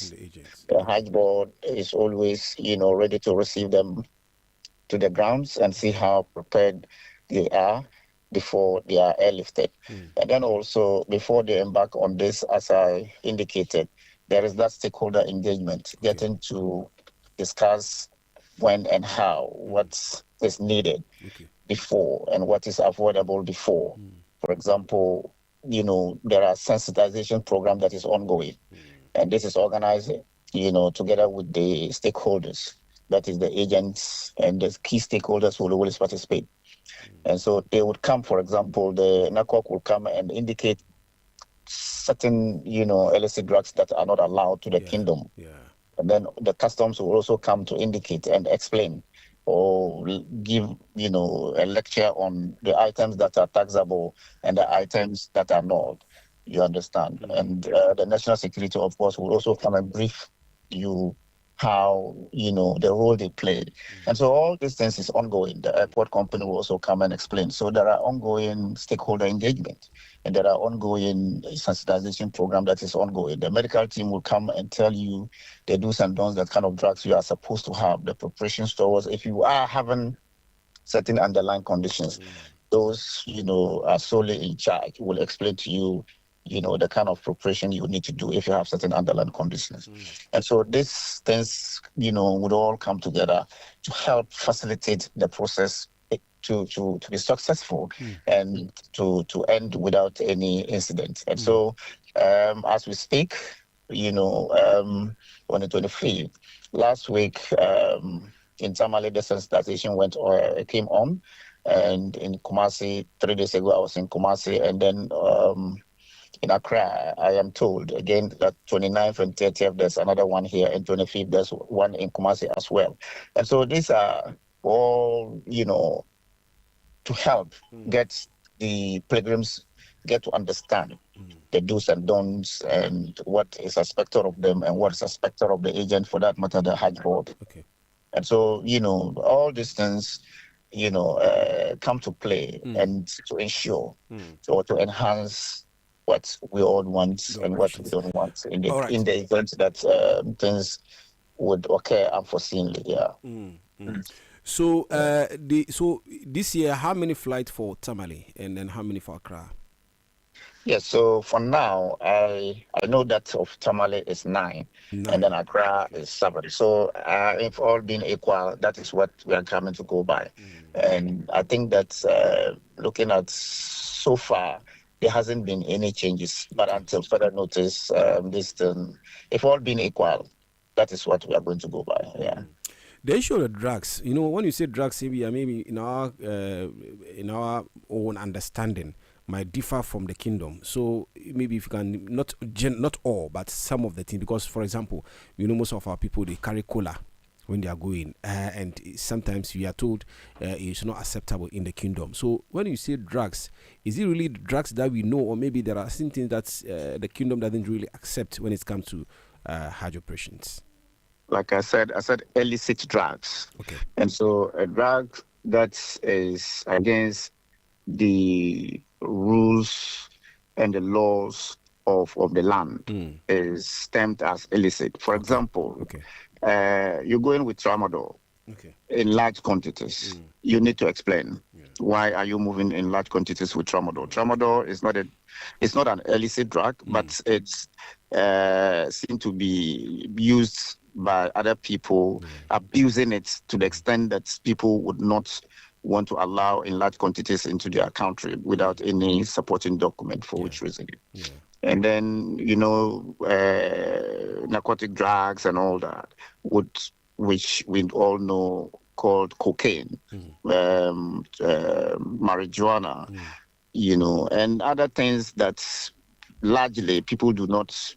agents. The agents. The Hajj board is always, ready to receive them to the grounds and see how prepared they are before they are airlifted. And then also, before they embark on this, as I indicated, there is that stakeholder engagement, getting to discuss when and how, what is needed before and what is avoidable before. For example, there are sensitization program that is ongoing, and this is organized, together with the stakeholders. That is the agents and the key stakeholders who will always participate. And so they would come, for example, the NACOC will come and indicate certain, illicit drugs that are not allowed to the kingdom. And then the customs will also come to indicate and explain or give, a lecture on the items that are taxable and the items that are not. You understand? And the national security, of course, will also come and brief you how, the role they play. And so all these things is ongoing. The airport company will also come and explain. So there are ongoing stakeholder engagement, and there are ongoing sensitization program that is ongoing. The medical team will come and tell you the do's and don'ts, that kind of drugs you are supposed to have, the preparations towards if you are having certain underlying conditions. Those, are solely in charge, will explain to you, the kind of preparation you need to do if you have certain underlying conditions. And so these things, would all come together to help facilitate the process to be successful and to end without any incident. And so as we speak, on the 25th, last week, in Tamale, the sensitization came on. And in Kumasi, 3 days ago, I was in Kumasi, and then in Accra, I am told again that 29th and 30th, there's another one here, and 25th, there's one in Kumasi as well. And so these are all, to help get the pilgrims get to understand the do's and don'ts and what is expected of them and what is expected of the agent, for that matter, the Hajj board. And so, all these things, come to play and to ensure or to enhance what we all want and what we don't want in the event that things would occur unforeseenly. Yeah. So, so this year, how many flights for Tamale and then how many for Accra? Yes, so for now, I know that of Tamale is 9, and then Accra is 7. So if all being equal, that is what we are coming to go by. And I think that looking at so far, there hasn't been any changes. But until further notice, if all being equal, that is what we are going to go by. Yeah. The issue of the drugs, when you say drugs, maybe in our own understanding, might differ from the kingdom. So maybe if you can, not all, but some of the things, because for example, most of our people, they carry cola when they are going, and sometimes we are told it's not acceptable in the kingdom. So when you say drugs, is it really drugs that we know, or maybe there are some things that the kingdom doesn't really accept when it comes to Hajj operations? Like I said illicit drugs. Okay. And so a drug that is against the rules and the laws of the land is termed as illicit. For example, you go in with tramadol in large quantities. You need to explain why are you moving in large quantities with tramadol. Tramadol is not an illicit drug, but it's seen to be used by other people, abusing it to the extent that people would not want to allow in large quantities into their country without any supporting document, for which reason. And then, narcotic drugs and all that, which we all know called cocaine, marijuana, and other things that largely people do not,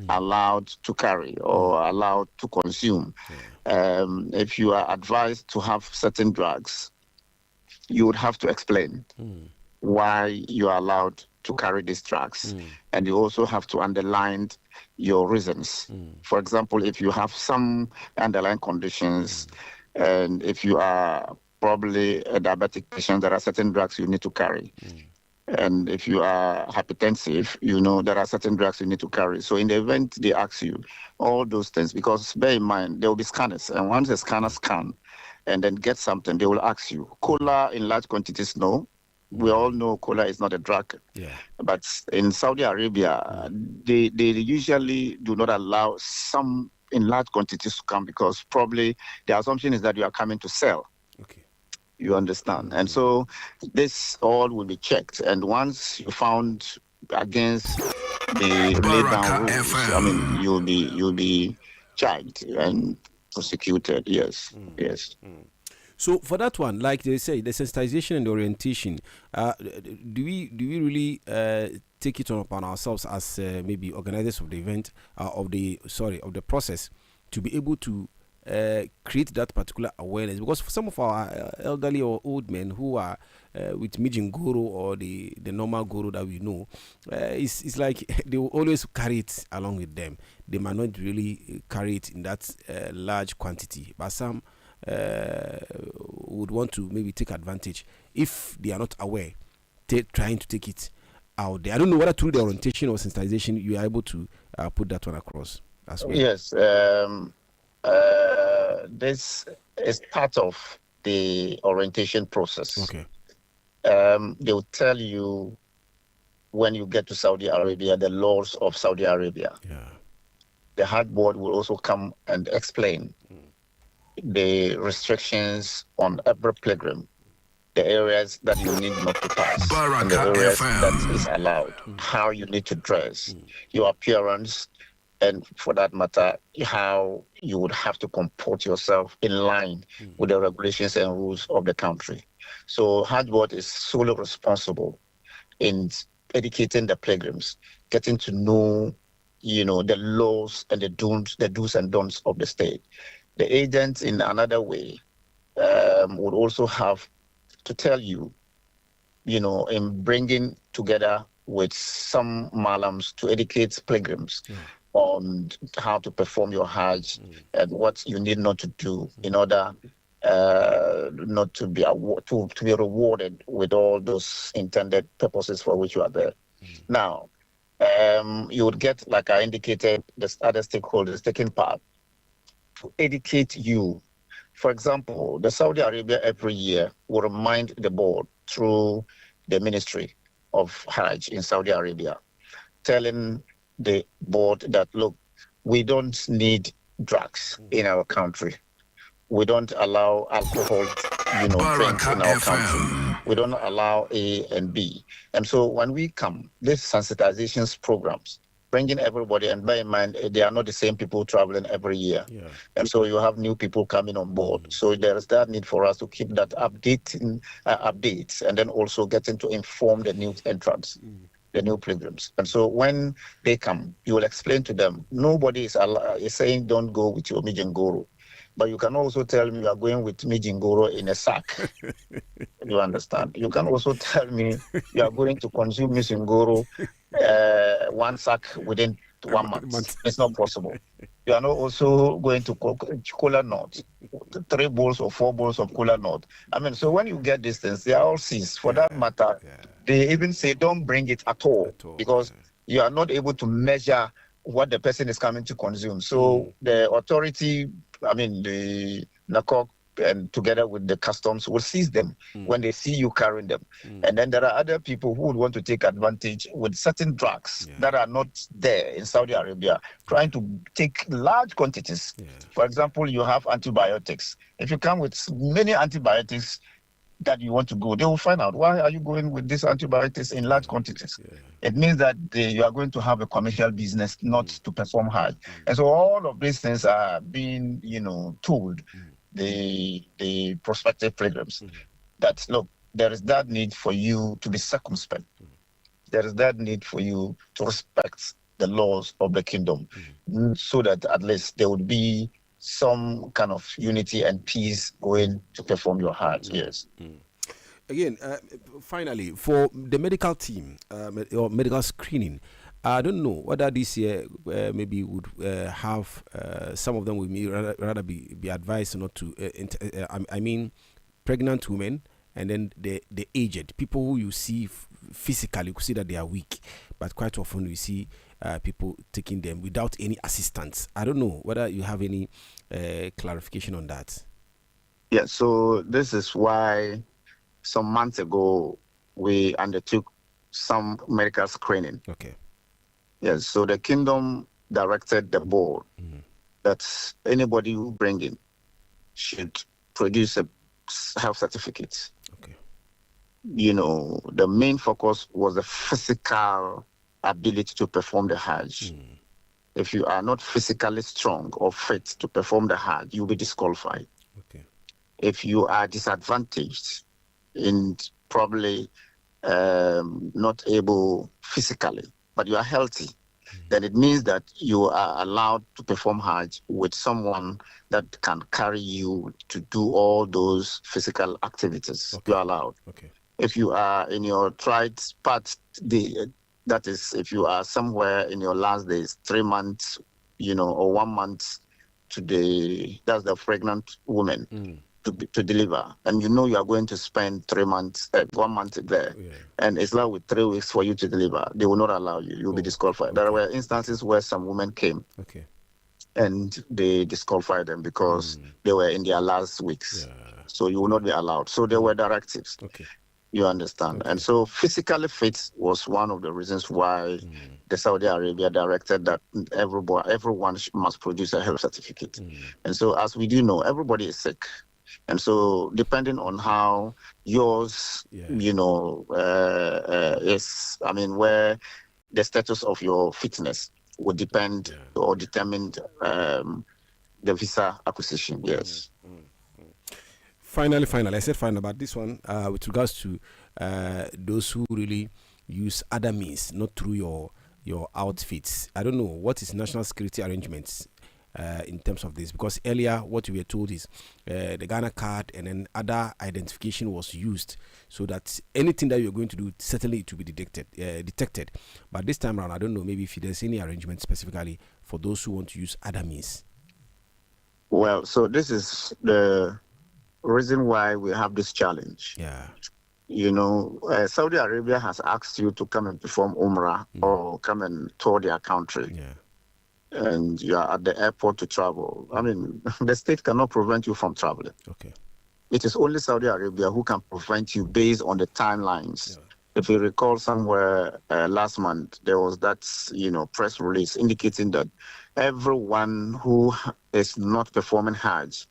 allowed to carry or allowed to consume. If you are advised to have certain drugs, you would have to explain why you are allowed to carry these drugs. And you also have to underline your reasons. For example, if you have some underlying conditions, and if you are probably a diabetic patient, there are certain drugs you need to carry. And if you are hypertensive, you know there are certain drugs you need to carry. So in the event they ask you all those things, because bear in mind there will be scanners, and once the scanner scan and then get something, they will ask you. Cola in large quantities, no. We all know cola is not a drug. Yeah. But in Saudi Arabia, they usually do not allow some in large quantities to come, because probably the assumption is that you are coming to sell. Okay. You understand? And so this all will be checked. And once you found against the laid down rules, I mean, you'll be charged and prosecuted. Yes, yes. So for that one, like they say, the sensitization and the orientation, do we really take it upon ourselves as maybe organizers of the event, of the process, to be able to create that particular awareness? Because for some of our elderly or old men who are with Mijin Guru or the normal Guru that we know, it's like they will always carry it along with them. They might not really carry it in that large quantity, but some would want to maybe take advantage if they are not aware, trying to take it out there. I don't know whether through the orientation or sensitization you are able to put that one across as well. Yes, this is part of the orientation process. Okay. They will tell you when you get to Saudi Arabia the laws of Saudi Arabia. Yeah. The Hajj board will also come and explain the restrictions on every pilgrim, the areas that you need not to pass, and the areas that is allowed, how you need to dress, your appearance, and for that matter, how you would have to comport yourself in line with the regulations and rules of the country. So Hajj board is solely responsible in educating the pilgrims, getting to know, the laws and the do's and don'ts of the state. The agents, in another way, would also have to tell you, in bringing together with some malams to educate pilgrims on how to perform your Hajj and what you need not to do in order not to be to be rewarded with all those intended purposes for which you are there. Now, you would get, like I indicated, the other stakeholders taking part to educate you. For example, the Saudi Arabia every year will remind the board through the Ministry of Hajj in Saudi Arabia, telling the board that, look, we don't need drugs in our country. We don't allow alcohol, drinks in our country. We don't allow A and B. And so when we come, these sensitizations programs, bringing everybody, and bear in mind, they are not the same people traveling every year. Yeah. And so you have new people coming on board. So there is that need for us to keep that updates, and then also getting to inform the new entrants, the new pilgrims. And so when they come, you will explain to them, nobody is saying don't go with your Mijingoro. But you can also tell me you are going with Mijingoro in a sack. You understand? You can also tell me you are going to consume Mijingoro one sack within 1 month. It's not possible. You are not also going to cola nut, 3 bowls or 4 bowls of cola nut. I mean, so when you get these things, they are all seized. For that matter, they even say don't bring it at all because you are not able to measure what the person is coming to consume. So the authority, the NACOC, and together with the customs, will seize them when they see you carrying them. And then there are other people who would want to take advantage with certain drugs that are not there in Saudi Arabia, trying to take large quantities. For example, you have antibiotics. If you come with many antibiotics that you want to go, they will find out, why are you going with these antibiotics in large quantities? It means that you are going to have a commercial business, not to perform hard. And so all of these things are being, told the prospective pilgrims that, look, there is that need for you to be circumspect. There is that need for you to respect the laws of the kingdom, so that at least there would be some kind of unity and peace going to perform your Hajj. Yes. Again, finally, for the medical team or medical screening, I don't know whether this year maybe would have some of them would rather be advised not to. I mean, pregnant women and then the aged people who you see physically, you could see that they are weak, but quite often we see people taking them without any assistance. I don't know whether you have any clarification on that. Yeah, so this is why some months ago we undertook some medical screening. Okay. Yes, so the kingdom directed the board that anybody who bring in should produce a health certificate. Okay. You know, the main focus was the physical ability to perform the Hajj. If you are not physically strong or fit to perform the Hajj, you'll be disqualified. Okay. If you are disadvantaged in probably not able physically, but you are healthy, then it means that you are allowed to perform Hajj with someone that can carry you to do all those physical activities. Okay. You are allowed. Okay. If you are in your tried part, that is, if you are somewhere in your last days, 3 months, or 1 month that's the pregnant woman to deliver, and you are going to spend 3 months, 1 month there, and it's like with 3 weeks for you to deliver, they will not allow you. You'll be disqualified. There were instances where some women came, and they disqualified them because they were in their last weeks. So you will not be allowed. So there were directives. You understand? And so physically fit was one of the reasons why the Saudi Arabia directed that everyone must produce a health certificate. And so, as we do know, everybody is sick. And so, depending on how yours, is, where the status of your fitness would depend or determine the visa acquisition. Yes. Finally, I said final about this one with regards to those who really use other means, not through your outfits. I don't know what is national security arrangements in terms of this, because earlier what we were told is the Ghana card and then other identification was used so that anything that you're going to do, certainly it will be detected. But this time around, I don't know, maybe if there's any arrangement specifically for those who want to use other means. Well, so this is the reason why we have this challenge. Saudi Arabia has asked you to come and perform Umrah or come and tour their country. And you are at the airport to travel. The state cannot prevent you from traveling. It is only Saudi Arabia who can prevent you based on the timelines. If you recall, somewhere last month, there was that, press release indicating that everyone who is not performing Hajj,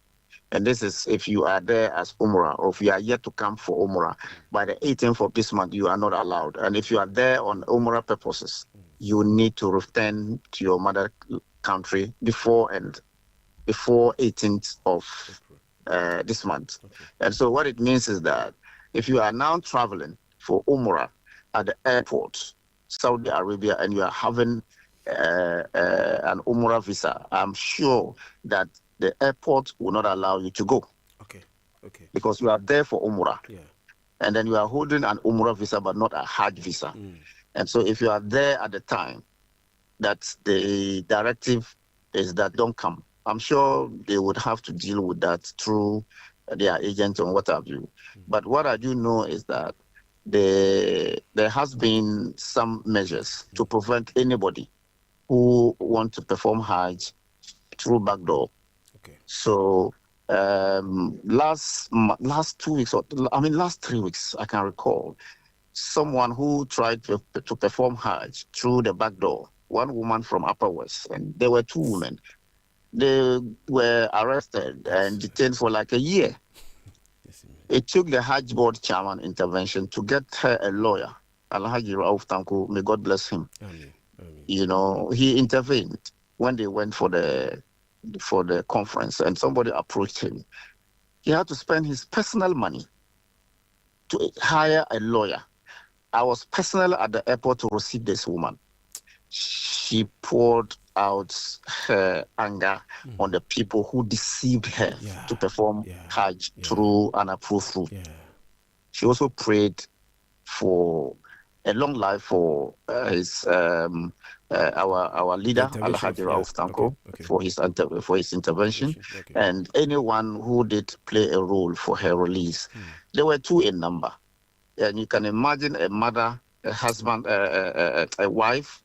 and this is if you are there as Umrah or if you are yet to come for Umrah, by the 18th of this month, you are not allowed. And if you are there on Umrah purposes, you need to return to your mother country before 18th of this month. And so what it means is that if you are now traveling for Umrah at the airport, Saudi Arabia, and you are having an Umrah visa, I'm sure that the airport will not allow you to go. Because you are there for Umrah. And then you are holding an Umrah visa, but not a Hajj visa. And so if you are there at the time that the directive is that don't come, I'm sure they would have to deal with that through their agents and what have you. But what I do know is that there has been some measures to prevent anybody who want to perform Hajj through backdoor. So last 2 weeks, last 3 weeks, I can recall someone who tried to perform Hajj through the back door, one woman from Upper West, and there were 2 women. They were arrested and detained for like a year. It took the Hajj board chairman intervention to get her a lawyer, Alhaji Rauf Tanko, may God bless him. He intervened when they went for the conference, and somebody approached him. He had to spend his personal money to hire a lawyer. I was personally at the airport to receive this woman. She poured out her anger on the people who deceived her to perform Hajj through an approved route. She also prayed for a long life for our leader, Alhaji Rauf Tanko, for his intervention, and anyone who did play a role for her release. They were 2 in number. And you can imagine a mother, a husband, a wife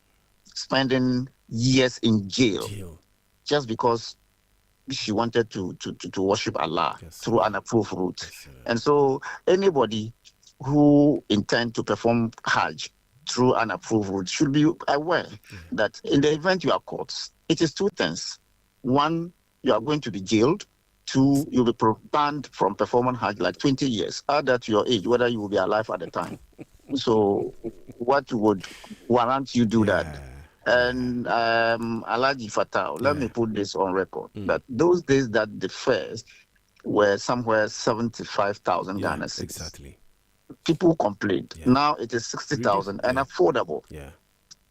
spending years in jail just because she wanted to worship Allah through an approved route. And so anybody who intend to perform Hajj through an approved route should be aware that in the event you are caught, it is 2 things. 1, you are going to be jailed. 2, you'll be banned from performing Hajj like 20 years. Add that to your age, whether you will be alive at the time. So what would warrant you do that? And Alaji Fatah, let me put this on record, that those days that the fares were somewhere 75,000 Ghana cedis. Exactly. People complained. Now it is 60,000 and affordable.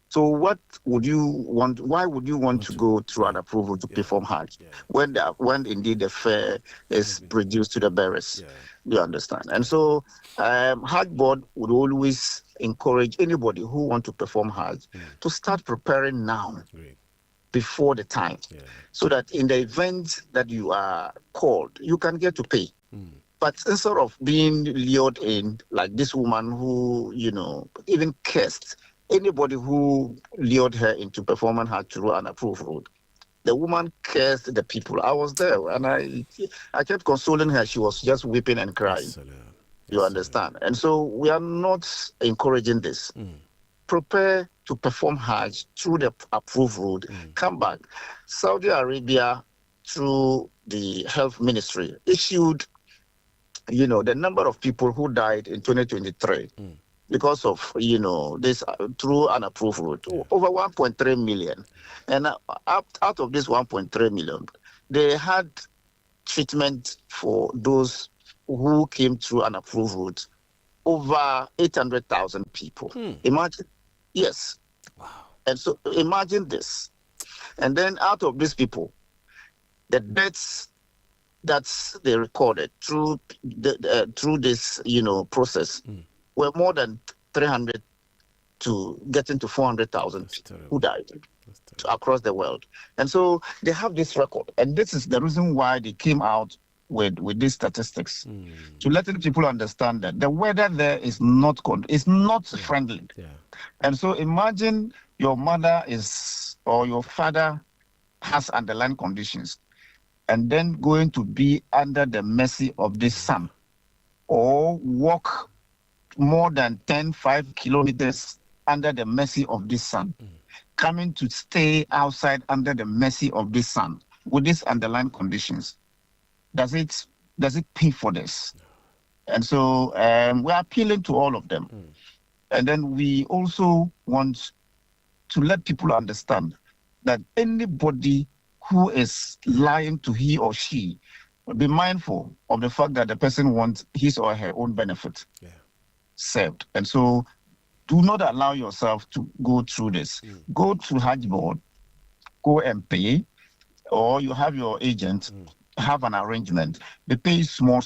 So what would you want? Why would you want to go through an approval to perform Hajj when indeed the fare is reduced to the barest? You understand? And so Hajj board would always encourage anybody who want to perform Hajj to start preparing now, before the time, so that in the event that you are called, you can get to pay. But instead of being lured in, like this woman who, even cursed anybody who lured her into performing Hajj through an approved route. The woman cursed the people. I was there, and I kept consoling her. She was just weeping and crying. You understand? And so we are not encouraging this. Prepare to perform Hajj through the approved route. Come back. Saudi Arabia, through the health ministry, issued, the number of people who died in 2023 because of, this through an approved route, over 1.3 million. And out of this 1.3 million, they had treatment for those who came through an approved route, over 800,000 people. Imagine. Yes. Wow. And so imagine this. And then out of these people, the deaths that they recorded through this, process were more than 300 to getting to 400,000 who died across the world. And so they have this record. And this is the reason why they came out with these statistics, to letting people understand that the weather there is not friendly. And so imagine your mother or your father has underlying conditions, and then going to be under the mercy of this sun, or walk more than 5 kilometers under the mercy of this sun, coming to stay outside under the mercy of this sun with these underlying conditions. Does it pay for this? And so we're appealing to all of them. And then we also want to let people understand that anybody who is lying to he or she, be mindful of the fact that the person wants his or her own benefit served. And so do not allow yourself to go through this. Go to Hajj board, go and pay, or you have your agent, have an arrangement. They pay small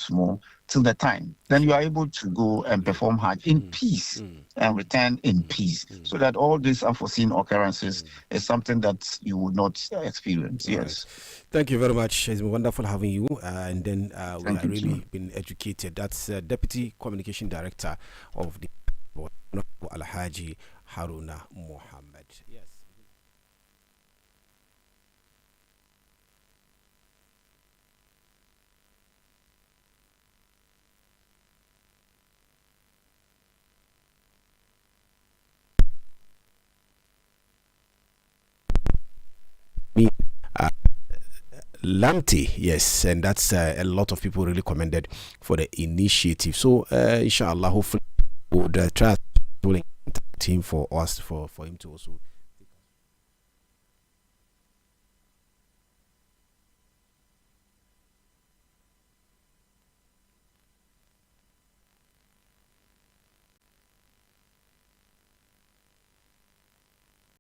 till the time. Then you are able to go and perform Hajj in peace and return in peace, so that all these unforeseen occurrences is something that you would not experience. Yes. Thank you very much. It's been wonderful having you. And then we have really been educated. That's Deputy Communication Director of the Al-Hajj Haruna Mohammed. Yes. Lamti, yes, and that's a lot of people really commended for the initiative. So, inshallah, hopefully, we'll try to team for us for him to also